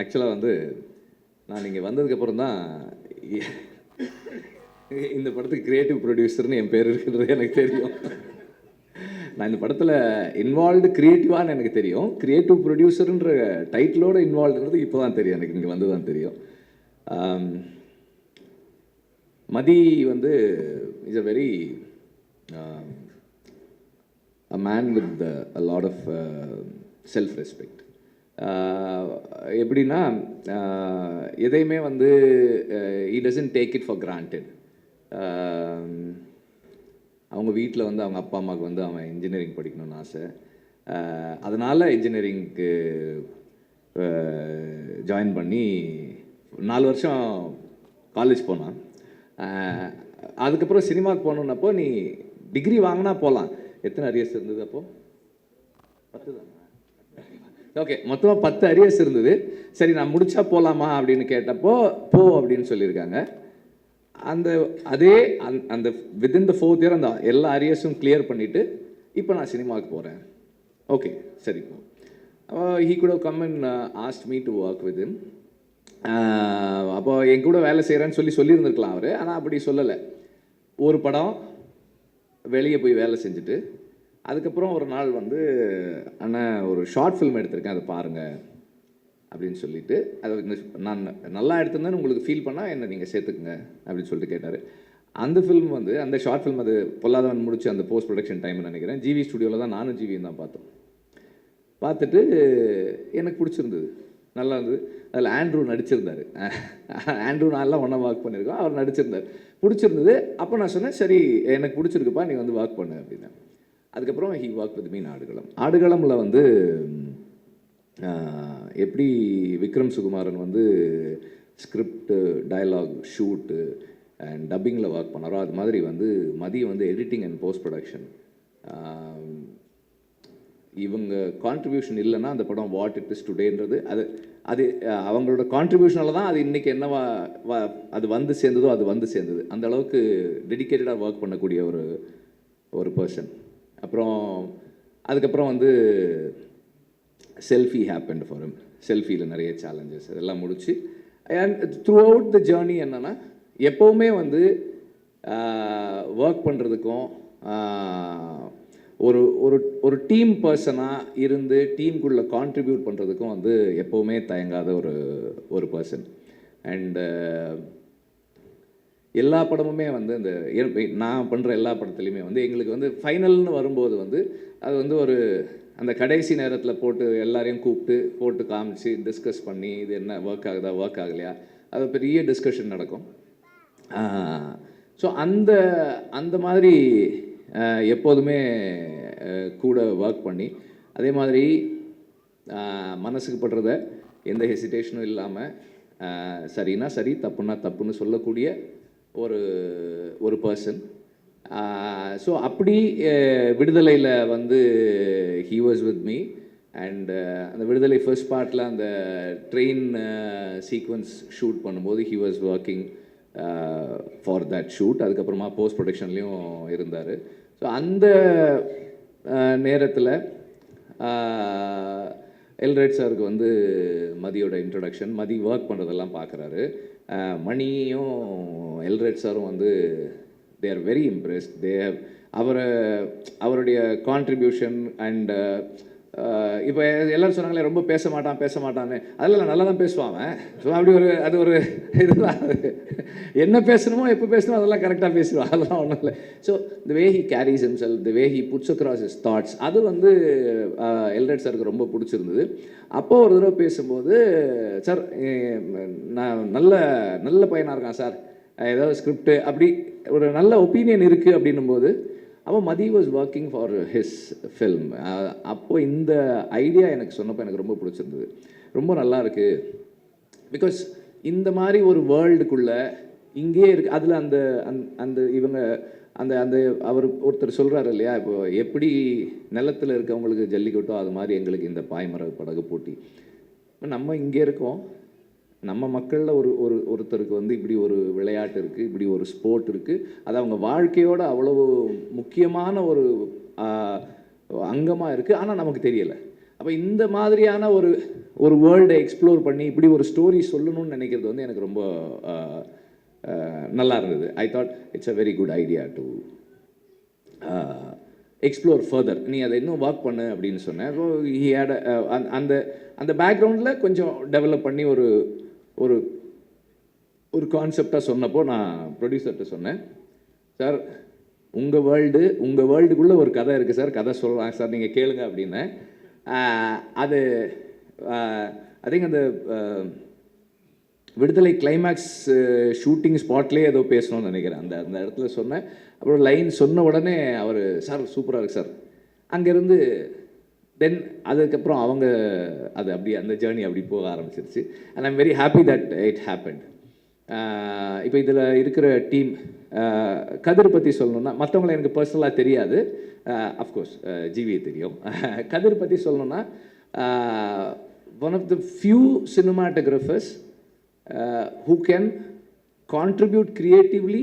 ஆக்சுவலாக வந்து நான் இங்கே வந்ததுக்கப்புறம் தான் இந்த படத்துக்கு கிரியேட்டிவ் ப்ரொடியூசர்னு என் பேர் இருக்கிறது எனக்கு தெரியும். நான் இந்த படத்தில் இன்வால்வ்டு கிரியேட்டிவான்னு எனக்கு தெரியும். கிரியேட்டிவ் ப்ரொடியூசருன்ற டைட்டிலோடு இன்வால்வ்டுன்றது இப்போ தான் தெரியும், எனக்கு இங்கே வந்து தான் தெரியும். மதி வந்து is a very a man with a lot of self-respect. எப்படின்னா எதையுமே வந்து he doesn't take it for granted. அவங்க வீட்டில் வந்து அவங்க அப்பா அம்மாவுக்கு வந்து அவன் இன்ஜினியரிங் படிக்கணும்னு ஆசை. அதனால் இன்ஜினியரிங்க்கு ஜாயின் பண்ணி 4 வருஷம் காலேஜ் போனான். அதுக்கப்புறம் சினிமாவுக்கு போகணுன்னப்போ நீ டிகிரி வாங்கினா போகலாம். எத்தனை அரியர்ஸ் இருந்தது அப்போது? 10 தான். ஓகே, மொத்தமாக 10 அரியர்ஸ் இருந்தது. சரி, நான் முடிச்சா போகலாமா அப்படின்னு கேட்டப்போ போ அப்படின்னு சொல்லியிருக்காங்க. அந்த வித்தின் த 4th இயர் அந்த எல்லா அரியர்ஸும் கிளியர் பண்ணிவிட்டு இப்போ நான் சினிமாவுக்கு போகிறேன். ஓகே, சரி. He could have come and asked me to work with him. அப்போ என் கூட வேலை செய்கிறேன்னு சொல்லியிருந்துருக்கலாம் அவர். ஆனால் அப்படி சொல்லலை. ஒரு படம் வெளியே போய் வேலை செஞ்சுட்டு அதுக்கப்புறம் ஒரு நாள் வந்து அண்ணன் ஒரு ஷார்ட் ஃபில்ம் எடுத்திருக்கேன், அதை பாருங்கள் அப்படின்னு சொல்லிவிட்டு, அதை நான் நல்லா எடுத்திருந்தேன்னு உங்களுக்கு ஃபீல் பண்ணால் என்னை நீங்கள் சேர்த்துக்குங்க அப்படின்னு சொல்லிட்டு கேட்டார். அந்த ஃபில்ம் வந்து அந்த ஷார்ட் ஃபில்ம் அது பொல்லாதவன் முடிச்சு அந்த போஸ்ட் ப்ரொடக்ஷன் டைம்னு நினைக்கிறேன். ஜிவி ஸ்டுடியோவில் தான் நானும் ஜிவியும் தான் பார்த்தோம். பார்த்துட்டு எனக்கு பிடிச்சிருந்தது, நல்லா இருந்தது. அதில் ஆண்ட்ரூ நடிச்சிருந்தார். ஆண்ட்ரூ நான்லாம் ஒன்றா ஒர்க் பண்ணியிருக்கோம், அவர் நடிச்சிருந்தார். பிடிச்சிருந்தது. அப்போ நான் சொன்னேன், சரி எனக்கு பிடிச்சிருக்குப்பா, நீ வந்து ஒர்க் பண்ணு அப்படின்னா. அதுக்கப்புறம் ஹி ஒர்க் வித் மீன் ஆடுகளமில் வந்து எப்படி விக்ரம் சுகுமாரன் வந்து ஸ்கிரிப்டு, டயலாக், ஷூட்டு அண்ட் டப்பிங்கில் ஒர்க் பண்ணாரோ அது மாதிரி வந்து மதிய வந்து எடிட்டிங் அண்ட் போஸ்ட் ப்ரொடக்ஷன். இவங்க கான்ட்ரிபியூஷன் இல்லைன்னா அந்த படம் வாட் இட் இஸ் டுடேன்றது அது அவங்களோட கான்ட்ரிபியூஷனில் தான் அது இன்றைக்கி என்னவா அது வந்து சேர்ந்தது. அந்த அளவுக்கு டெடிக்கேட்டடாக ஒர்க் பண்ணக்கூடிய ஒரு பர்சன். அப்புறம் அதுக்கப்புறம் வந்து செல்ஃபி ஹேப்பன்ட் ஃபார் ஹிம். செல்ஃபியில் நிறைய சேலஞ்சஸ் அதெல்லாம் முடிச்சு and through out the journey என்னென்னா எப்போவுமே வந்து ஒர்க் பண்ணுறதுக்கும் ஒரு டீம் பர்சனாக இருந்து டீமுக்குள்ளே கான்ட்ரிபியூட் பண்ணுறதுக்கும் வந்து எப்போவுமே தயங்காத ஒரு பர்சன். அண்டு எல்லா படமுமே வந்து நான் பண்ணுற எல்லா படத்துலையுமே வந்து எங்களுக்கு வந்து ஃபைனல்னு வரும்போது வந்து அது வந்து அந்த கடைசி நேரத்தில் போட்டு எல்லாரையும் கூப்பிட்டு போட்டு காமிச்சு டிஸ்கஸ் பண்ணி இது என்ன ஒர்க் ஆகுதா ஒர்க் ஆகலையா அது பெரிய டிஸ்கஷன் நடக்கும். ஸோ அந்த மாதிரி எப்போதுமே கூட ஒர்க் பண்ணி அதே மாதிரி மனசுக்கு படுறத எந்த ஹெசிடேஷனும் இல்லாமல் சரின்னா சரி தப்புன்னா தப்புன்னு சொல்லக்கூடிய ஒரு பர்சன். ஸோ அப்படி விடுதலையில் வந்து he was with me. And அந்த விடுதலை ஃபர்ஸ்ட் பார்ட்டில் அந்த ட்ரெயின் சீக்வன்ஸ் ஷூட் பண்ணும்போது he was working for that shoot. அதுக்கப்புறமா போஸ்ட் ப்ரொடக்ஷன்லேயும் இருந்தார். ஸோ அந்த நேரத்தில் எல்ரைட் சாருக்கு வந்து மதியோட இன்ட்ரடக்ஷன், மதி ஒர்க் பண்ணுறதெல்லாம் பார்க்குறாரு. மணியும் எல்ரைட் சாரும் வந்து they are very impressed. They have அவருடைய கான்ட்ரிபியூஷன் அண்ட் இப்போ எல்லோரும் சொன்னாங்களே ரொம்ப பேச மாட்டான்னு. அதெல்லாம் நல்லா தான் பேசுவான் அவன். ஸோ அப்படி அது ஒரு இதுதான். என்ன பேசணுமோ எப்போ பேசணுமோ அதெல்லாம் கரெக்டாக பேசுவான், அதெல்லாம் ஒன்றும் இல்லை. So the way he carries himself, the way he puts across his thoughts, அது வந்து எல்ரைட் சாருக்கு ரொம்ப பிடிச்சிருந்தது. அப்போது ஒரு தடவை பேசும்போது, சார் நான் நல்ல பையனாக இருக்கான் சார், ஏதாவது ஸ்கிரிப்டு அப்படி ஒரு நல்ல ஒப்பீனியன் இருக்குது அப்படின்னும்போது அப்போ Mathi was working for his film. அப்போது இந்த ஐடியா எனக்கு சொன்னப்போ எனக்கு ரொம்ப பிடிச்சிருந்தது, ரொம்ப நல்லா இருக்குது. பிகாஸ் இந்த மாதிரி ஒரு வேர்ல்டுக்குள்ளே இங்கேயே இருக்குது. அதில் அந்த இவங்க அந்த அவர் ஒருத்தர் சொல்கிறாரு இல்லையா, இப்போ எப்படி நிலத்தில் இருக்கவங்களுக்கு ஜல்லிக்கட்டோ அது மாதிரி எங்களுக்கு இந்த பாய்மர படகு போட்டி. நம்ம இங்கே இருக்கோம், நம்ம மக்களில் ஒருத்தருக்கு வந்து இப்படி ஒரு விளையாட்டு இருக்குது, இப்படி ஒரு ஸ்போர்ட் இருக்குது, அது அவங்க வாழ்க்கையோட அவ்வளவு முக்கியமான ஒரு அங்கமாக இருக்குது, ஆனால் நமக்கு தெரியலை. அப்போ இந்த மாதிரியான ஒரு வேர்ல்டை எக்ஸ்ப்ளோர் பண்ணி இப்படி ஒரு ஸ்டோரி சொல்லணும்னு நினைக்கிறது வந்து எனக்கு ரொம்ப நல்லா இருந்தது. I thought it's a very good idea to explore further. நீ அதை இன்னும் ஒர்க் பண்ணு அப்படின்னு சொன்னேன். ஸோ ஹி ஹேட் அந்த அந்த பேக்ரவுண்டில் கொஞ்சம் டெவலப் பண்ணி ஒரு ஒரு ஒரு கான்செப்டாக சொன்னப்போ நான் ப்ரொடியூசர்கிட்ட சொன்னேன், சார் உங்கள் வேர்ல்டுக்குள்ளே ஒரு கதை இருக்குது சார், கதை சொல்கிறாங்க சார், நீங்கள் கேளுங்க அப்படின்னேன். அது ஐ திங்க் அந்த விடுதலை கிளைமேக்ஸ் ஷூட்டிங் ஸ்பாட்லேயே ஏதோ பேசணும்னு நினைக்கிறேன். அந்த அந்த இடத்துல சொன்னேன். அப்புறம் லைன் சொன்ன உடனே அவர் சார் சூப்பராக இருக்குது சார். அங்கேருந்து தென் அதுக்கப்புறம் அவங்க அது அப்படி அந்த ஜேர்னி அப்படி போக ஆரம்பிச்சிருச்சு. And I'm very happy that it happened. இப்போ இதில் இருக்கிற டீம் கதிர் பற்றி சொல்லணுன்னா, மற்றவங்களை எனக்கு பர்சனலாக தெரியாது, அஃப்கோர்ஸ் ஜிவியை தெரியும். கதிர் பற்றி சொல்லணுன்னா, one of the few cinematographers who can contribute creatively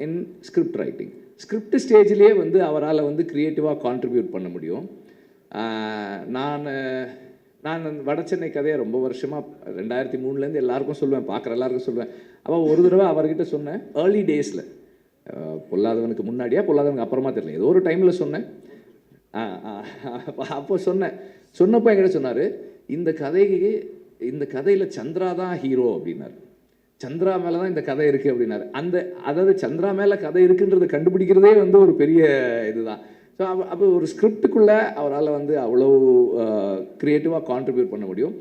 in script writing. Script ஸ்டேஜ்லேயே வந்து அவரால் வந்து க்ரியேட்டிவாக கான்ட்ரிபியூட் பண்ண முடியும். நான் வட சென்னை கதையை ரொம்ப வருஷமாக 2003 எல்லாருக்கும் சொல்லுவேன், பார்க்குற எல்லாருக்கும் சொல்லுவேன். அப்போ ஒரு தடவை அவர்கிட்ட சொன்னேன், ஏர்லி டேஸில், பொல்லாதவனுக்கு முன்னாடியா பொல்லாதவனுக்கு அப்புறமா தெரியல, ஏதோ ஒரு டைமில் சொன்னேன். அப்போ சொன்னப்போ என்கிட்ட சொன்னார், இந்த கதையில் சந்திரா தான் ஹீரோ அப்படின்னாரு. சந்திரா மேலே தான் இந்த கதை இருக்குது அப்படின்னாரு. அதாவது சந்திரா மேலே கதை இருக்குன்றதை கண்டுபிடிக்கிறதே வந்து ஒரு பெரிய இதுதான். ஸோ அப்போ ஒரு ஸ்கிரிப்டுக்குள்ளே அவரால் வந்து அவ்வளோ க்ரியேட்டிவாக கான்ட்ரிபியூட் பண்ண முடியும்.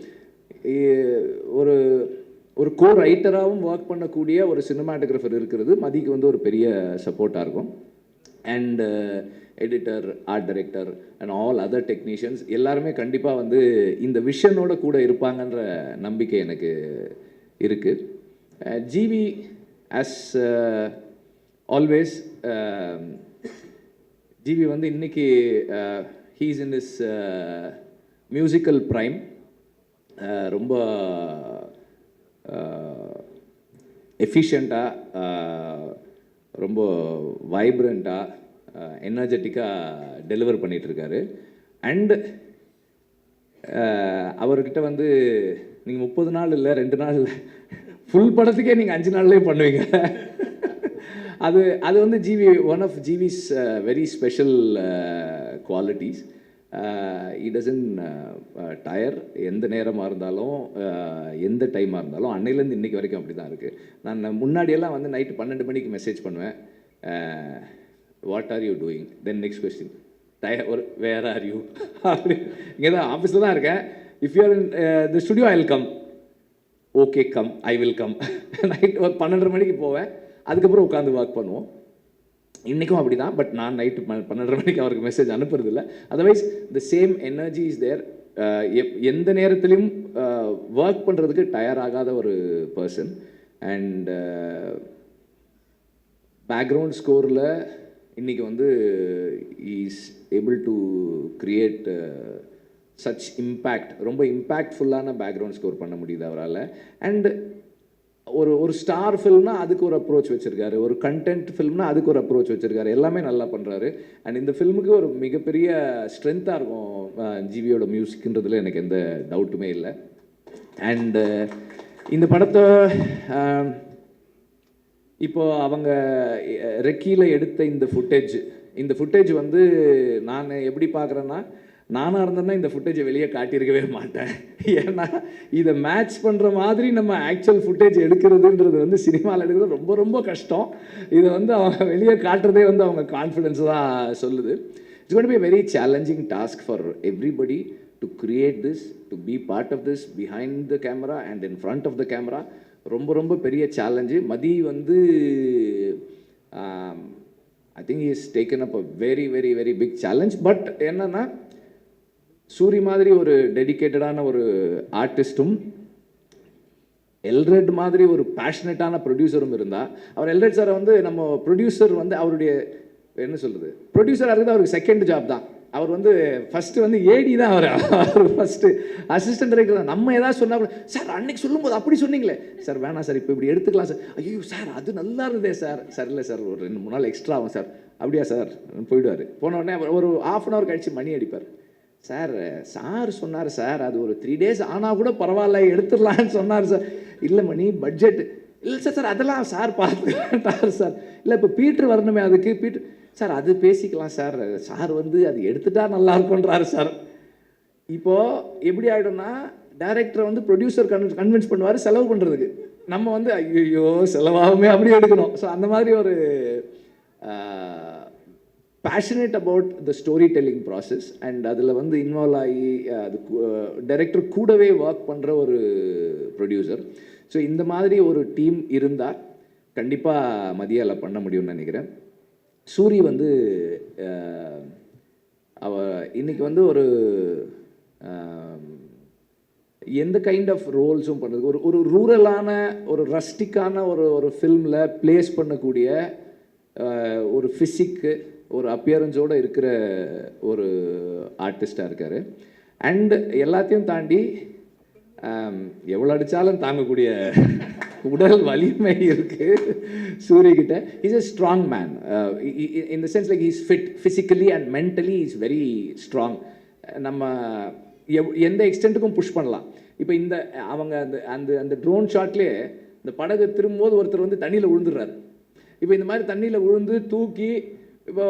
ஒரு கோ ரைட்டராகவும் ஒர்க் பண்ணக்கூடிய ஒரு சினிமாட்டோகிராஃபர் இருக்கிறது மதிக்கு வந்து ஒரு பெரிய சப்போர்ட்டாக இருக்கும். And editor, art director and all other technicians எல்லாருமே கண்டிப்பாக வந்து இந்த விஷனோட கூட இருப்பாங்கன்ற நம்பிக்கை எனக்கு இருக்குது. ஜிவி ஆஸ் ஆல்வேஸ், ஜிவி வந்து இன்னைக்கு he's in is musical prime. ரொம்ப எஃபிஷியண்ட்டாக, ரொம்ப வைப்ரண்ட்டாக, எனர்ஜெட்டிக்காக டெலிவர் பண்ணிகிட்ருக்காரு. அண்டு அவர்கிட்ட வந்து நீங்கள் 30 நாள் இல்லை, 2 நாள் இல்லை, ஃபுல் படத்துக்கே நீங்கள் 5 நாள்லேயே பண்ணுவீங்க. அது வந்து one of GV's very special qualities. It doesn't tire. எந்த நேரமாக இருந்தாலும், எந்த டைமாக இருந்தாலும், அன்னையிலேருந்து இன்றைக்கி வரைக்கும் அப்படி தான் இருக்குது. நான் முன்னாடியெல்லாம் வந்து நைட்டு 12 மணிக்கு மெசேஜ் பண்ணுவேன், what are you doing, then next question where are you, அப்படி. இங்கே தான் ஆஃபீஸில் தான் இருக்கேன். If you are in the studio I will come, okay come, I will come. Night ஒரு 12:30 மணிக்கு போவேன், அதுக்கப்புறம் உட்காந்து ஒர்க் பண்ணுவோம். இன்றைக்கும் அப்படி தான். பட் நான் நைட்டு 12:30 மணிக்கு அவருக்கு மெசேஜ் அனுப்புறதில்லை. Otherwise the same energy is there. எந்த நேரத்துலையும் ஒர்க் பண்ணுறதுக்கு டயர் ஆகாத ஒரு பர்சன். அண்ட் பேக்ரவுண்ட் ஸ்கோரில் இன்றைக்கி வந்து is able to create such impact. ரொம்ப இம்பேக்ட்ஃபுல்லான பேக்ரவுண்ட் ஸ்கோர் பண்ண முடியுது அவரால். அண்ட் ஒரு ஸ்டார் ஃபில்ம்னா அதுக்கு ஒரு அப்ரோச் வச்சுருக்காரு, ஒரு கண்டென்ட் ஃபில்ம்னா அதுக்கு ஒரு அப்ரோச் வச்சுருக்காரு. எல்லாமே நல்லா பண்ணுறாரு. அண்ட் இந்த ஃபில்முக்கு ஒரு மிகப்பெரிய ஸ்ட்ரென்த்தாக இருக்கும் ஜிவியோட மியூசிக்ன்றதுல எனக்கு எந்த டவுட்டுமே இல்லை. அண்டு இந்த படத்தை இப்போது அவங்க ரெக்கியில் எடுத்த இந்த ஃபுட்டேஜ் வந்து நான் எப்படி பார்க்குறேன்னா, நானாக இருந்தேன்னா இந்த ஃபுட்டேஜை வெளியே காட்டியிருக்கவே மாட்டேன். ஏன்னா இதை மேட்ச் பண்ணுற மாதிரி நம்ம ஆக்சுவல் ஃபுட்டேஜ் எடுக்கிறதுன்றது வந்து சினிமாவில் எடுக்கிறது ரொம்ப ரொம்ப கஷ்டம். இதை வந்து அவங்க வெளியே காட்டுறதே வந்து அவங்க கான்ஃபிடென்ஸ் தான் சொல்லுது. It's going to be a very challenging task for everybody to create this, to be part of this behind the camera and in front of the camera. ரொம்ப ரொம்ப பெரிய சேலஞ்சு. மதி வந்து I think he has taken up a very very very big challenge. But என்னன்னா, சூரி மாதிரி ஒரு டெடிக்கேட்டடான ஒரு ஆர்டிஸ்ட்டும், எல்ரெட் மாதிரி ஒரு பேஷனட்டான ப்ரொடியூசரும் இருந்தால், அவர் எல்ரெட் சாரை வந்து நம்ம ப்ரொடியூசர் வந்து அவருடைய என்ன சொல்கிறது, ப்ரொடியூசராக இருக்குது அவருக்கு செகண்ட் ஜாப் தான். அவர் வந்து ஃபஸ்ட்டு வந்து ஏடி தான். அவர் ஃபஸ்ட்டு அசிஸ்டன்ட் டைரக்டர் தான். நம்ம ஏதாவது சொன்னால் சார் அன்னைக்கு சொல்லும்போது அப்படி சொன்னீங்களே சார், வேணாம் சார், இப்போ இப்படி எடுத்துக்கலாம் சார். ஐயோ சார் அது நல்லா இருந்ததே சார். சார் இல்லை சார், ஒரு 2-3 நாள் எக்ஸ்ட்ரா ஆகும் சார். அப்படியா சார், போயிடுவார். போன உடனே ஒரு ½ அன் ஹவர் கழித்து மணி அடிப்பார். சார் சார் சொன்னார் சார், அது ஒரு 3 days ஆனால் கூட பரவாயில்ல எடுத்துடலான்னு சொன்னார் சார். இல்லை மணி பட்ஜெட் இல்லை சார் சார் அதெல்லாம் சார் பார்த்துக்கிட்டார் சார். இல்லை இப்போ பீட்ரு வரணுமே, அதுக்கு பீட்ரு சார் அது பேசிக்கலாம் சார், சார் வந்து அது எடுத்துட்டா நல்லா இருக்குன்றாரு சார். இப்போது எப்படி ஆகிடும்னா, டைரக்டரை வந்து ப்ரொடியூசர் கன்வின்ஸ் பண்ணுவார் செலவு பண்ணுறதுக்கு, நம்ம வந்து ஐயோ செலவாகுமே அப்படி எடுக்கணும். ஸோ அந்த மாதிரி ஒரு passionate about the story telling process and அதில் வந்து இன்வால்வ் ஆகி அது டைரக்டர் கூடவே ஒர்க் பண்ணுற ஒரு ப்ரொடியூசர். ஸோ இந்த மாதிரி ஒரு டீம் இருந்தால் கண்டிப்பாக மதியால் பண்ண முடியும்னு நினைக்கிறேன். சூரி வந்து அவ இன்னைக்கு வந்து ஒரு எந்த கைண்ட் ஆஃப் ரோல்ஸும் பண்ணுறது, ஒரு ரூரலான ஒரு ரஸ்டிக்கான ஒரு ஃபில்மில் ப்ளேஸ் பண்ணக்கூடிய ஒரு ஃபிசிக்கு ஒரு அப்பியரன்ஸோடு இருக்கிற ஒரு ஆர்டிஸ்டாக இருக்கார். அண்ட் எல்லாத்தையும் தாண்டி எவ்வளோ அடித்தாலும் தாங்கக்கூடிய உடல் வலிமை இருக்குது சூரியகிட்ட. Is a strong man in the sense like he is fit physically and mentally he is very strong. நம்ம எந்த எக்ஸ்டென்ட்டுக்கும் புஷ் பண்ணலாம். இப்போ இந்த அவங்க அந்த அந்த அந்த ட்ரோன் ஷாட்லேயே இந்த படகு திரும்பும்போது ஒருத்தர் வந்து தண்ணியில் விழுந்துடுறாரு. இப்போ இந்த மாதிரி தண்ணியில் விழுந்து தூக்கி இப்போ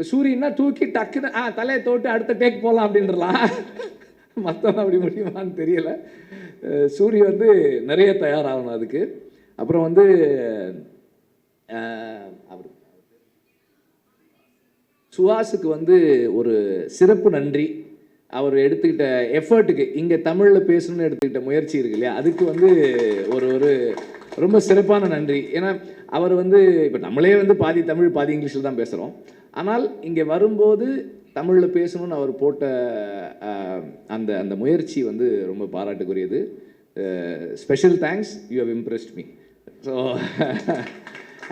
சூரியன்னா தூக்கி டக்குன்னு தலையை தோட்டு அடுத்த டேக் போகலாம் அப்படின்றலாம். மற்றவங்க அப்படி முடியுமான்னு தெரியலை. சூரிய வந்து நிறைய தயாராகணும் அதுக்கு. அப்புறம் வந்து அவர் சுஹாஸுக்கு வந்து ஒரு சிறப்பு நன்றி. அவர் எடுத்துக்கிட்ட எஃபர்ட்டுக்கு, இங்கே தமிழில் பேசணும்னு எடுத்துக்கிட்ட முயற்சி இருக்கு இல்லையா, அதுக்கு வந்து ஒரு ரொம்ப சிறப்பான நன்றி. ஏன்னா அவர் வந்து இப்போ நம்மளே வந்து பாதி தமிழ் பாதி இங்கிலீஷில் தான் பேசுகிறோம். ஆனால் இங்கே வரும்போது தமிழில் பேசணும்னு அவர் போட்ட அந்த அந்த முயற்சி வந்து ரொம்ப பாராட்டுக்குரியது. Special thanks, you have impressed me. So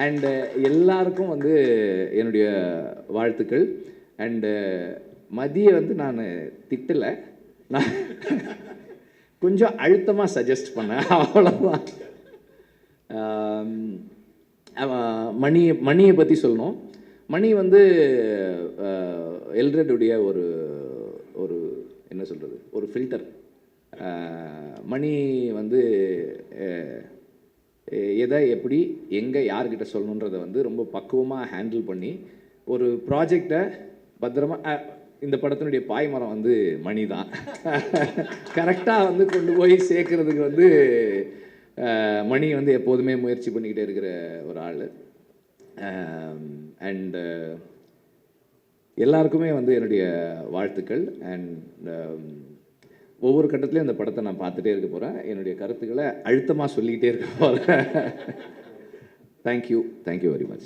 and எல்லாருக்கும் வந்து என்னுடைய வாழ்த்துக்கள். அண்டு மதியை வந்து நான் திட்டலை, நான் கொஞ்சம் அழுத்தமாக சஜஸ்ட் பண்ணேன், அவ்வளோதான். மணியை பற்றி சொல்லணும். மணி வந்து எல்ரெட்டுடைய ஒரு என்ன சொல்கிறது, ஒரு ஃபில்டர். மணி வந்து எதை எப்படி எங்கே யார்கிட்ட சொல்லணுன்றதை வந்து ரொம்ப பக்குவமாக ஹேண்டில் பண்ணி ஒரு ப்ராஜெக்டை பத்திரமா, இந்த படத்தினுடைய பாய்மரம் வந்து மணி தான். கரெக்டாக வந்து கொண்டு போய் சேர்க்கறதுக்கு வந்து மணி வந்து எப்போதுமே முயற்சி பண்ணிக்கிட்டே இருக்கிற ஒரு ஆள். அண்ட் எல்லாருக்குமே வந்து என்னுடைய வாழ்த்துக்கள். அண்ட் ஒவ்வொரு கட்டத்துலையும் அந்த படத்தை நான் பார்த்துட்டே இருக்க போகிறேன். என்னுடைய கருத்துக்களை அழுத்தமாக சொல்லிக்கிட்டே இருக்க போகிறேன். Thank you very much.